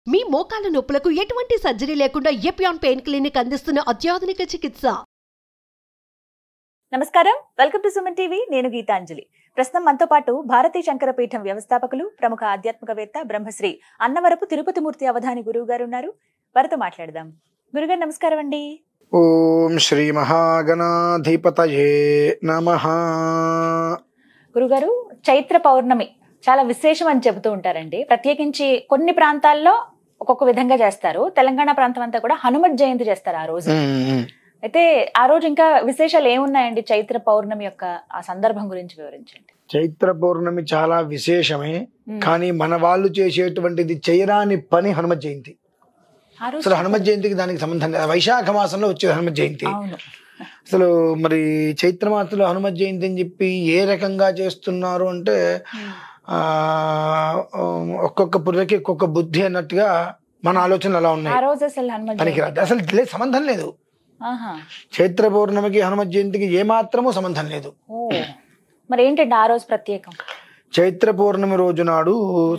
మీ మోకాల నొప్పులకు ఎటువంటి సర్జరీ లేకుండా ఎపియాన్ పెయిన్ క్లినిక్ అందిస్తున్న అత్యాధునిక చికిత్స. నమస్కారం, వెల్కమ్ టు సుమన్ టీవీ. నేను గీతాంజలి. ప్రస్తుతం మనతో పాటు భారతీ శంకరపీఠం వ్యవస్థాపకులు, ప్రముఖ ఆధ్యాత్మికవేత్త బ్రహ్మశ్రీ అన్నవరపు తిరుపతిమూర్తి అవధాని గురువు గారు ఉన్నారు. వారితో మాట్లాడదాం. గురుగారు నమస్కారం అండి. ఓం శ్రీ మహాగణాధిపతయే నమః. గురుగారు, చైత్ర పౌర్ణమి చాలా విశేషం అని చెబుతూ ఉంటారండి. ప్రత్యేకించి కొన్ని ప్రాంతాల్లో ఒక్కొక్క విధంగా చేస్తారు. తెలంగాణ ప్రాంతం అంతా కూడా హనుమత్ జయంతి చేస్తారు ఆ రోజు. అయితే ఆ రోజు ఇంకా విశేషాలు ఏమున్నాయండి? చైత్ర పౌర్ణమి యొక్క ఆ సందర్భం గురించి వివరించండి. చైత్ర పౌర్ణమి చాలా విశేషమే, కానీ మన వాళ్ళు చేసేటువంటిది చేయరాని పని హనుమత్ జయంతి. అసలు హనుమత్ జయంతికి దానికి సంబంధం లేదు. వైశాఖ మాసంలో వచ్చే హనుమత్ జయంతి. అసలు మరి చైత్ర మాసంలో హనుమత్ జయంతి అని చెప్పి ఏ రకంగా చేస్తున్నారు అంటే ఒక్కొక్క పుర్రకి ఒక్కొక్క బుద్ధి అన్నట్టుగా మన ఆలోచనలు అలా ఉన్నాయి. పనికిరాదు, అసలు లేదు, సంబంధం లేదు. చైత్ర పౌర్ణమికి హనుమత్ జయంతికి ఏమాత్రము సంబంధం లేదు. మరి ఏంటంటే ఆ రోజు ప్రత్యేకం? చైత్ర పౌర్ణమి రోజు నాడు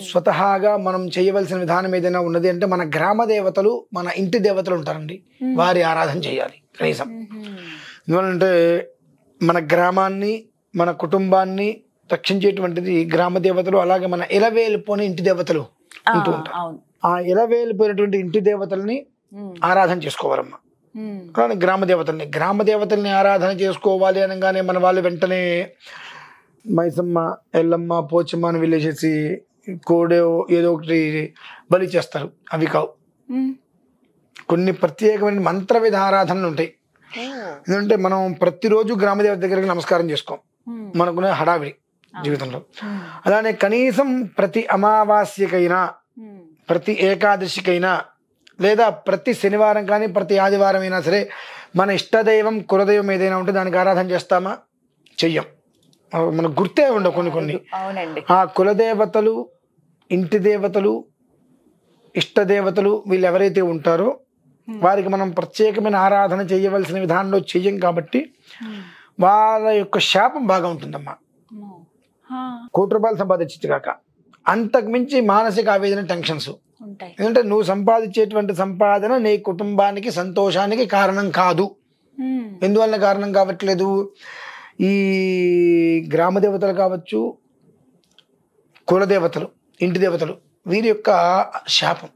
స్వతహాగా మనం చేయవలసిన విధానం ఏదైనా ఉన్నది అంటే మన గ్రామ దేవతలు, మన ఇంటి దేవతలు ఉంటారండి, వారి ఆరాధన చేయాలి కనీసం. ఎందుకంటే మన గ్రామాన్ని, మన కుటుంబాన్ని రక్షించేటువంటిది గ్రామ దేవతలు. అలాగే మన ఇలవేలిపోయిన ఇంటి దేవతలు ఉంటూ ఉంటారు. ఆ ఇలవేలిపోయినటువంటి ఇంటి దేవతల్ని ఆరాధన చేసుకోవాలమ్మా. గ్రామ దేవతల్ని ఆరాధన చేసుకోవాలి అనగానే మన వాళ్ళు వెంటనే మైసమ్మ, ఎల్లమ్మ, పోచమ్మ అని వెళ్ళేసేసి కోడే ఏదో ఒకటి బలి చేస్తారు. అవి కావు, కొన్ని ప్రత్యేకమైన మంత్ర విధ ఆరాధనలు ఉంటాయి. ఎందుకంటే మనం ప్రతిరోజు గ్రామ దేవత దగ్గరికి నమస్కారం చేసుకోం, మనకున్న హడావిడి జీవితంలో. అలానే కనీసం ప్రతి అమావాస్యకైనా, ప్రతి ఏకాదశికైనా, లేదా ప్రతి శనివారం కానీ ప్రతి ఆదివారం అయినా సరే మన ఇష్టదైవం, కులదైవం ఏదైనా ఉంటే దానికి ఆరాధన చేస్తామా? చెయ్యం. మనకు గుర్తే ఉండవు కొన్ని. ఆ కులదేవతలు, ఇంటి దేవతలు, ఇష్టదేవతలు వీళ్ళు ఎవరైతే ఉంటారో వారికి మనం ప్రత్యేకమైన ఆరాధన చేయవలసిన విధానంలో చెయ్యం. కాబట్టి వాళ్ళ యొక్క శాపం బాగా ఉంటుందమ్మా. ₹1,00,00,000 సంపాదించచ్చు కాక అంతకు మించి మానసిక ఆవేదన, టెన్షన్స్. ఎందుకంటే నువ్వు సంపాదించేటువంటి సంపాదన నీ కుటుంబానికి సంతోషానికి కారణం కాదు. ఎందువల్ల కారణం కావట్లేదు? ఈ గ్రామ దేవతలు కావచ్చు, కులదేవతలు, ఇంటి దేవతలు, వీరి యొక్క శాపం.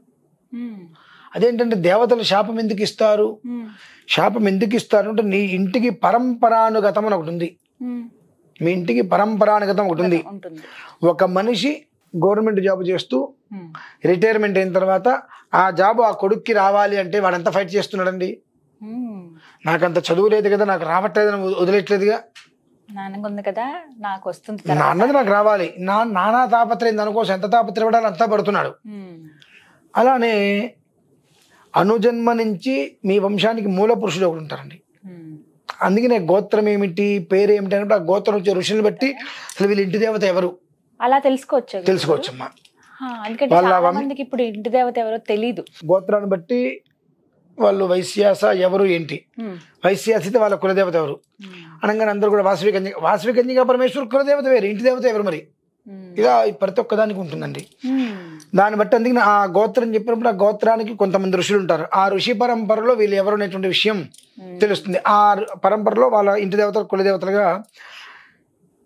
అదేంటంటే దేవతలు శాపం ఎందుకు ఇస్తారు? శాపం ఎందుకు ఇస్తారు అంటే నీ ఇంటికి పరంపరానుగతం అని ఒకటి ఉంది. మీ ఇంటికి పరంపరానుగతం ఒకటి ఉంది. ఒక మనిషి గవర్నమెంట్ జాబ్ చేస్తూ రిటైర్మెంట్ అయిన తర్వాత ఆ జాబ్ ఆ కొడుక్కి రావాలి అంటే వాడంతా ఫైట్ చేస్తున్నాడండి. నాకంత చదువు లేదు కదా, నాకు రావట్లేదు, వదిలేట్లేదుగా, నాన్నది నాకు రావాలి, నానా తాపత్రయం, దానికోసం ఎంత తాపత్రపడాలి అంతా పడుతున్నాడు. అలానే అనుజన్మ నుంచి మీ వంశానికి మూల పురుషుడు ఒకటి ఉంటారండి. అందుకనే గోత్రం ఏమిటి, పేరు ఏమిటి అంటే ఆ గోత్రం వచ్చే ఋషుల్ని బట్టి అసలు వీళ్ళు ఇంటి దేవత ఎవరు అలా తెలుసుకోవచ్చమ్మా. ఇప్పుడు ఇంటి దేవత ఎవరో తెలియదు. గోత్రాన్ని బట్టి వాళ్ళు వైశ్యాస ఎవరు ఏంటి, వైశ్యాసితే వాళ్ళ కులదేవత ఎవరు అనగానే అందరూ కూడా వాసవి కన్యకా పరమేశ్వరు కులదేవత వేరు, ఇంటి దేవత ఎవరు మరి, ఇలా ప్రతి ఒక్కదానికి ఉంటుందండి. దాన్ని బట్టి అందుకని ఆ గోత్రం చెప్పినప్పుడు ఆ గోత్రానికి కొంతమంది ఋషులు ఉంటారు. ఆ ఋషి పరంపరలో వీళ్ళు ఎవరు అనేటువంటి విషయం తెలుస్తుంది. ఆ పరంపరలో వాళ్ళ ఇంటి దేవతలు, కులదేవతలుగా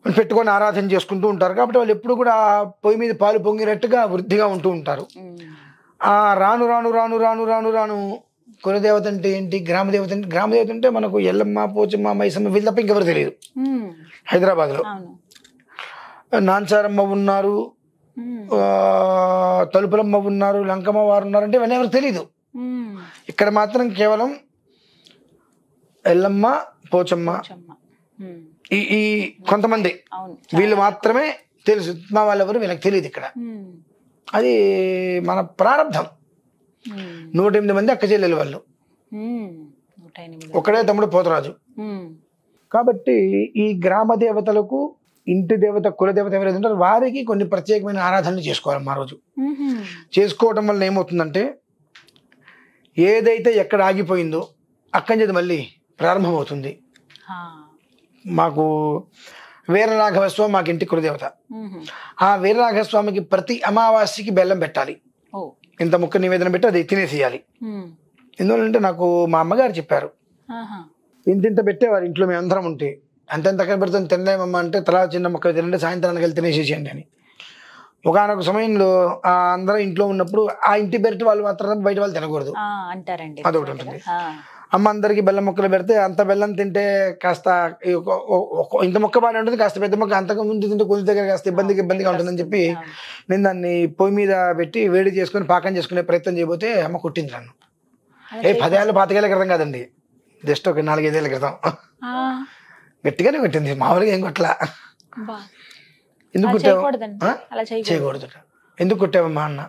పెట్టుకొని ఆరాధన చేసుకుంటూ ఉంటారు. కాబట్టి వాళ్ళు ఎప్పుడు కూడా పొయ్యి మీద పాలు పొంగినట్టుగా వృద్ధిగా ఉంటూ ఉంటారు. ఆ రాను రాను రాను రాను రాను రాను కులదేవత అంటే ఏంటి, గ్రామ దేవత అంటే, గ్రామ దేవత అంటే మనకు ఎల్లమ్మ, పోచమ్మ, మైసమ్మ వీళ్ళు తప్ప ఇంకెవరు తెలియదు. హైదరాబాద్లో నాంచారమ్మ ఉన్నారు, తలుపులమ్మ ఉన్నారు, లంకమ్మ వారు ఉన్నారు అంటే ఇవన్నీ ఎవరికి తెలీదు. ఇక్కడ మాత్రం కేవలం ఎల్లమ్మ, పోచమ్మ, ఈ కొంతమంది వీళ్ళు మాత్రమే తెలుసు. మా వాళ్ళెవరు వీళ్ళకి తెలియదు ఇక్కడ. అది మన ప్రారంభం. 108 మంది అక్క చెల్లెలు వాళ్ళు, ఒకడే తమ్ముడు పోతరాజు. కాబట్టి ఈ గ్రామ దేవతలకు, ఇంటి దేవత, కులదేవత ఎవరైతే ఉంటారో వారికి కొన్ని ప్రత్యేకమైన ఆరాధనలు చేసుకోవాలి మా రోజు. చేసుకోవటం వల్ల ఏమవుతుందంటే ఏదైతే ఎక్కడ ఆగిపోయిందో అక్కడి నుంచి మళ్ళీ ప్రారంభమవుతుంది. మాకు వీరరాఘవస్వామి మాకు ఇంటి కులదేవత. ఆ వీరరాఘవస్వామికి ప్రతి అమావాస్యకి బెల్లం పెట్టాలి. ఇంత ముక్క నివేదన పెట్టి అది తినేసేయాలి. ఎందువల్లంటే నాకు మా అమ్మగారు చెప్పారు, ఇంత పెట్టేవారు ఇంట్లో మేము అందరం ఉంటే, అంతంత అక్కడ పెడుతుంది తినలేమమ్మా అంటే తలా చిన్న మొక్క తినండి, సాయంత్రానికి వెళ్ళి తినేసేసేయండి అని. ఒకనొక సమయంలో అందరూ ఇంట్లో ఉన్నప్పుడు ఆ ఇంటి పెరటి వాళ్ళు మాత్రం బయట వాళ్ళు తినకూడదు అంటారండి, అదొకటి ఉంటుంది. అమ్మ అందరికి బెల్లం మొక్కలు పెడితే అంత బెల్లం తింటే కాస్త ఇంత మొక్క బాగానే ఉంటుంది, కాస్త పెద్ద మొక్క అంతకు ముందు తింటే కొంచెం దగ్గర కాస్త ఇబ్బందిగా ఉంటుందని చెప్పి నేను దాన్ని పొయ్యి మీద పెట్టి వేడి చేసుకుని పాకం చేసుకునే ప్రయత్నం చేయబోతే అమ్మ కొట్టింది నన్ను. 10 ఏళ్ళ 25 ఏళ్ళ క్రితం కాదండి, జస్ట్ ఒక 4-5 ఏళ్ళ క్రితం గట్టిగానే కొట్టింది, మామూలుగా ఏం కొట్టలా. ఎందుకు చేయకూడదు, ఎందుకు కొట్టావమ్మా అన్న,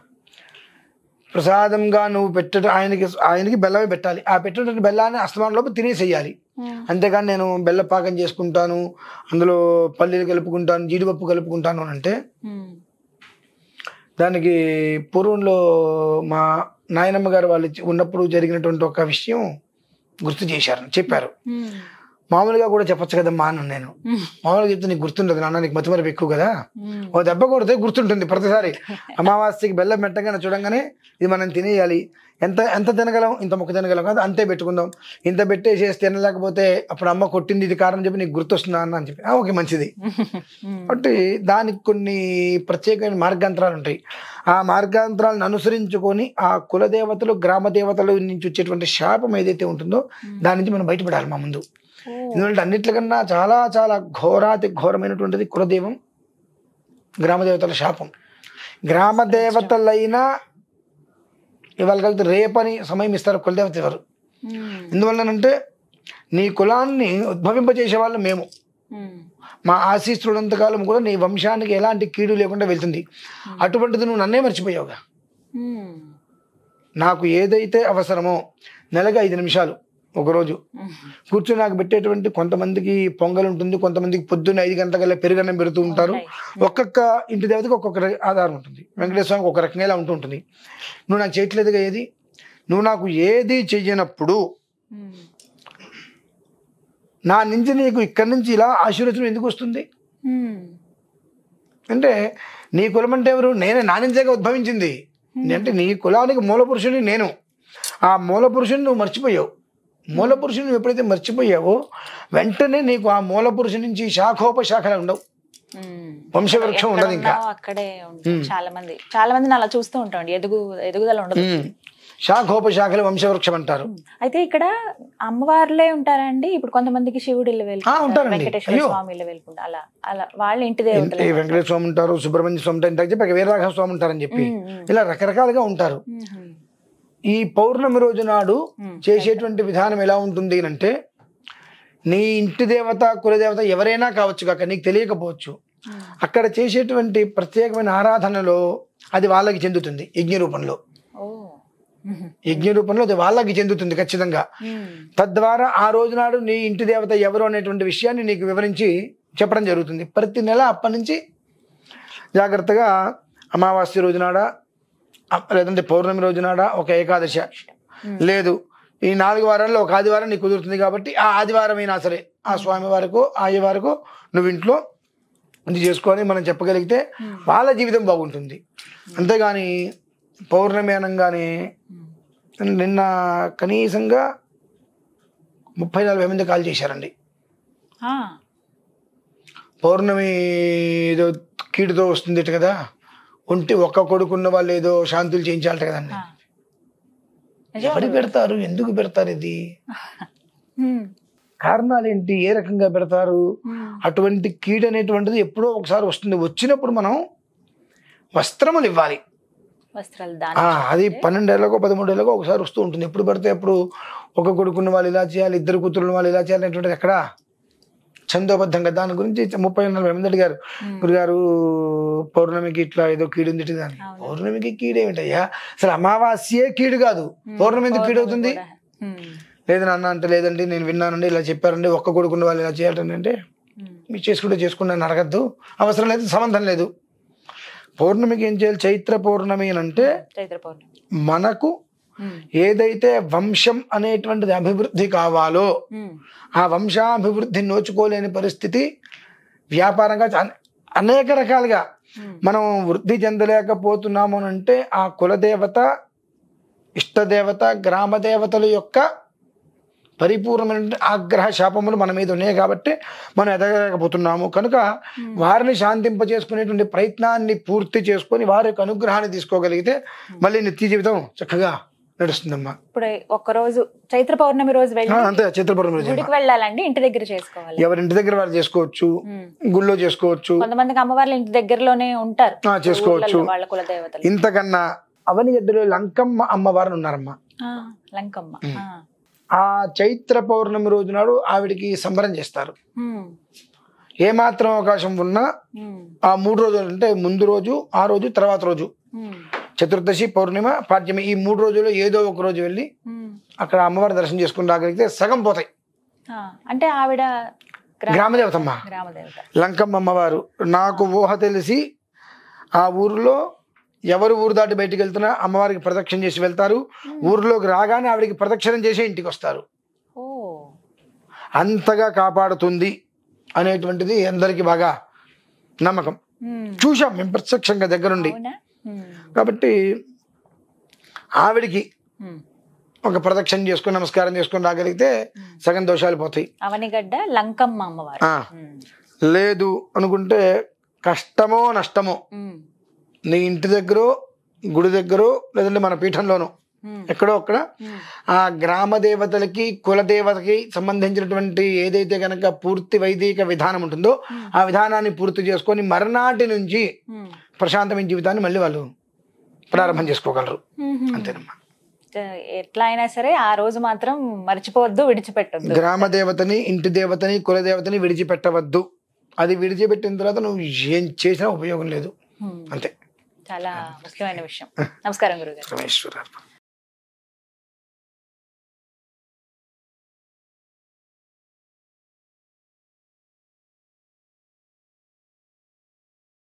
ప్రసాదంగా నువ్వు పెట్టడం ఆయనకి బెల్లమే పెట్టాలి, ఆ పెట్టినటువంటి బెల్లాన్ని అస్తమానంలోపు తినేసేయాలి. అంతేగాని నేను బెల్ల పాకం చేసుకుంటాను, అందులో పల్లీలు కలుపుకుంటాను, జీడిపప్పు కలుపుకుంటాను అని అంటే దానికి పూర్వంలో మా నాయనమ్మ గారు వాళ్ళు ఉన్నప్పుడు జరిగినటువంటి ఒక విషయం గుర్తు చెప్పారు. మామూలుగా కూడా చెప్పొచ్చు కదమ్మా అన్న, నేను మామూలుగా చెప్తే నీకు గుర్తుండదు నాన్న, నీకు మతిమరపు ఎక్కువ కదా, ఓ దెబ్బ కొడితే గుర్తుంటుంది ప్రతిసారి. అమావాస్యకి బెల్లం పెట్టగానే చూడంగానే ఇది మనం తినేయాలి, ఎంత తినగలం, ఇంత ముక్క తినగలం కదా, అంతే పెట్టుకుందాం, ఇంత పెట్టేసేసి తినలేకపోతే అప్పుడు అమ్మ కొట్టింది ఇది కారణం చెప్పి నీకు గుర్తొస్తుందా అన్న అని చెప్పి, ఓకే మంచిది. కాబట్టి దానికి కొన్ని ప్రత్యేకమైన మార్గాంతరాలు ఉంటాయి. ఆ మార్గాంతరాలను అనుసరించుకొని ఆ కులదేవతలు గ్రామ దేవతల నుంచి వచ్చేటువంటి శాపం ఏదైతే ఉంటుందో దాని నుంచి మనం బయటపడాలి మా ముందు. ఎందుకంటే అన్నిట్లకన్నా చాలా చాలా ఘోరాతి ఘోరమైనటువంటిది కులదేవం గ్రామదేవతల శాపం. గ్రామదేవతలైనా ఇవాళ కలిసి రేపని సమయం ఇస్తారు, కులదేవత ఎవరు. ఎందువల్లనంటే నీ కులాన్ని ఉద్భవింపజేసే వాళ్ళు మేము, మా ఆశీస్సులంతకాలం కూడా నీ వంశానికి ఎలాంటి కీడు లేకుండా వెళ్తుంది. అటువంటిది నువ్వు నన్నే మర్చిపోయావుగా. నాకు ఏదైతే అవసరమో నెలగా 5 నిమిషాలు ఒకరోజు కూర్చొని నాకు పెట్టేటువంటి, కొంతమందికి పొంగల్ ఉంటుంది, కొంతమందికి పొద్దున్న 5 గంటల పెరుగన్నం పెడుతూ ఉంటారు. ఒక్కొక్క ఇంటి దేవతకి ఒక్కొక్క ఆధారం ఉంటుంది. వెంకటేశ్వర స్వామికి ఒక రకంగా ఇలా ఉంటూ ఉంటుంది. నువ్వు నాకు చేయట్లేదుగా ఏది, నువ్వు నాకు ఏది చెయ్యనప్పుడు నా నుంచి నీకు ఇక్కడి నుంచి ఇలా ఆశీర్వచనం ఎందుకు వస్తుంది అంటే, నీ కులం అంటే ఎవరు, నేనే, నా నుంచేగా ఉద్భవించింది అంటే నీ కులానికి మూల పురుషుని నేను. ఆ మూల పురుషుని నువ్వు మర్చిపోయావు. మూల పురుషుని నువ్వు ఎప్పుడైతే మర్చిపోయావో వెంటనే నీకు ఆ మూల పురుషు నుంచి శాఖోపశాఖలు ఉండవు, వంశవృక్షం ఉండదు. ఇంకా అక్కడే చాలా మంది అలా చూస్తూ ఉంటాం, ఎదుగుదల ఉండదు, శాఖోపశాఖలు వంశవృక్షం అంటారు. అయితే ఇక్కడ అమ్మవార్లే ఉంటారండి. ఇప్పుడు కొంతమందికి శివుడు ఇల్లు వెళ్తారు, వెంకటేశ్వర స్వామి ఇల్లు వెళ్ళకుండా, అలా అలా వాళ్ళ ఇంటి దేవతలు వెంకటేశ్వర స్వామి ఉంటారు, సుబ్రహ్మణ్య స్వామి ఉంటారు, చెప్పి వీరరాఘవ స్వామి ఉంటారని చెప్పి ఇలా రకరకాలుగా ఉంటారు. ఈ పౌర్ణమి రోజు నాడు చేసేటువంటి విధానం ఎలా ఉంటుంది అంటే, నీ ఇంటి దేవత కులదేవత ఎవరైనా కావచ్చు కాక నీకు తెలియకపోవచ్చు, అక్కడ చేసేటువంటి ప్రత్యేకమైన ఆరాధనలో అది వాళ్ళకి చెందుతుంది. యజ్ఞ రూపంలో అది వాళ్ళకి చెందుతుంది ఖచ్చితంగా. తద్వారా ఆ రోజు నాడు నీ ఇంటి దేవత ఎవరు అనేటువంటి విషయాన్ని నీకు వివరించి చెప్పడం జరుగుతుంది. ప్రతి నెల అప్పటి నుంచి జాగ్రత్తగా అమావాస్య రోజునాడ, లేదంటే పౌర్ణమి రోజునాడ, ఒక ఏకాదశి, లేదు ఈ 4 వారాల్లో ఒక ఆదివారం నీకు కుదురుతుంది కాబట్టి ఆ ఆదివారం అయినా సరే ఆ స్వామి వారికో అయ్యవారికో నువ్వు ఇంట్లో ఇది చేసుకొని మనం చెప్పగలిగితే వాళ్ళ జీవితం బాగుంటుంది. అంతేగాని పౌర్ణమి అనగానే నిన్న కనీసంగా 30-40 మంది కాల్ చేశారండి. పౌర్ణమి ఏదో కీడుతో వస్తుంది కదా, ఒక్క కొడుకున్న వాళ్ళు ఏదో శాంతులు చేయించాలట కదండి. ఎవరు పెడతారు, ఎందుకు పెడతారు, ఇది కారణాలు ఏంటి, ఏ రకంగా పెడతారు? అటువంటి కీడు అనేటువంటిది ఎప్పుడో ఒకసారి వస్తుంది. వచ్చినప్పుడు మనం వస్త్రములు ఇవ్వాలి. అది 12 ఏళ్ళకో 13 ఏళ్ళకో ఒకసారి వస్తూ ఉంటుంది. ఎప్పుడు పడితే అప్పుడు ఒక కొడుకున్న వాళ్ళు ఇలా చేయాలి, 2 కూతురున్న వాళ్ళు ఇలా చేయాలి అనేటువంటిది ఎక్కడ ఛందోబద్ధంగా. దాని గురించి 30-40 మంది అడిగారు, గురుగారు పౌర్ణమికి ఇట్లా ఏదో కీడు ఉంది దాన్ని. పౌర్ణమికి కీడేమిటయ్యా, అసలు అమావాస్యే కీడు కాదు, పౌర్ణమి ఎందుకు కీడు అవుతుంది? లేదు నాన్న అంటే, లేదండి నేను విన్నానండి ఇలా చెప్పారండి, ఒక్క కొడుకున్న వాళ్ళు ఇలా చేయాలండి అంటే, మీరు చేసుకుంటే అడగద్దు, అవసరం లేదు, సంబంధం లేదు. పౌర్ణమికి ఏం చేయాలి? చైత్ర పౌర్ణమి అని అంటే మనకు ఏదైతే వంశం అనేటువంటిది అభివృద్ధి కావాలో ఆ వంశాభివృద్ధి నోచుకోలేని పరిస్థితి వ్యాపారంగా అనేక రకాలుగా మనం వృద్ధి చెందలేకపోతున్నాము అని అంటే ఆ కులదేవత, ఇష్టదేవత, గ్రామ దేవతల యొక్క పరిపూర్ణమైన ఆగ్రహ శాపములు మన మీద ఉన్నాయి కాబట్టి మనం ఎదగలేకపోతున్నాము. కనుక వారిని శాంతింపజేసుకునేటువంటి ప్రయత్నాన్ని పూర్తి చేసుకొని వారి యొక్క అనుగ్రహాన్ని తీసుకోగలిగితే మళ్ళీ నిత్య జీవితం చక్కగా నడుస్తుందమ్మా. ఇప్పుడు ఒక్కరోజు చైత్ర పౌర్ణమి రోజు వెళ్ళి అంతే, చైత్ర పౌర్ణమి రోజు గుడికి వెళ్ళాలండి, ఇంటి దగ్గర చేసుకోవాలి? ఎవరింటి దగ్గర వారు చేసుకోవచ్చు, గుళ్ళో చేసుకోవచ్చు. కొంతమందికి అమ్మవార్లు ఇంటి దగ్గరలోనే ఉంటారు, చేసుకోవచ్చు. వాళ్ళ కులదేవతలు. ఇంతకన్నా అవనిగడ్డలో లంకమ్మ అమ్మవారిని ఉన్నారమ్మా. లంకమ్మ ఆ చైత్ర పౌర్ణమి రోజు నాడు ఆవిడికి సంబరం చేస్తారు. ఏమాత్రం అవకాశం ఉన్నా ఆ 3 రోజులు అంటే ముందు రోజు, ఆ రోజు, తర్వాత రోజు, చతుర్దశి, పౌర్ణిమ, పాడ్యమి, ఈ 3 రోజుల్లో ఏదో ఒక రోజు వెళ్ళి అక్కడ అమ్మవారి దర్శనం చేసుకుని రాగలిగితే సగం పోతాయి. అంటే ఆవిడ గ్రామదేవతమ్మ, లంకమ్మ అమ్మవారు. నాకు ఊహ తెలిసి ఆ ఊరిలో ఎవరు ఊరు దాటి బయటికి వెళ్తున్నా అమ్మవారికి ప్రదక్షిణ చేసి వెళ్తారు. ఊరిలోకి రాగానే ఆవిడికి ప్రదక్షిణం చేసి ఇంటికి వస్తారు. అంతగా కాపాడుతుంది అనేటువంటిది అందరికి బాగా నమ్మకం. చూసాం మేము ప్రత్యక్షంగా దగ్గరుండి. కాబట్టి ఆవిడికి ఒక ప్రదక్షిణ చేసుకుని నమస్కారం చేసుకుని రాగలిగితే సగం దోషాలు పోతాయి. అవనిగడ్డ లంకమ్మ అమ్మవారు. లేదు అనుకుంటే కష్టమో నష్టమో నీ ఇంటి దగ్గర, గుడి దగ్గర, లేదంటే మన పీఠంలోనో ఎక్కడో అక్కడ ఆ గ్రామ దేవతలకి, కులదేవతకి సంబంధించినటువంటి ఏదైతే కనుక పూర్తి వైదిక విధానం ఉంటుందో ఆ విధానాన్ని పూర్తి చేసుకొని మర్నాటి నుంచి ప్రశాంతమైన జీవితాన్ని మళ్ళీ వాళ్ళు ప్రారంభం చేసుకోగలరు. అంతేనమ్మా. ఎట్లా అయినా సరే ఆ రోజు మాత్రం మర్చిపోవద్దు, విడిచిపెట్టద్దు. గ్రామ దేవతని, ఇంటి దేవతని, కులదేవతని విడిచిపెట్టవద్దు. అది విడిచిపెట్టిన తర్వాత నువ్వు ఏం చేసినా ఉపయోగం లేదు. అంతే. చాలా ముఖ్యమైన విషయం. నమస్కారం గురుగారు. రమేశ్వర.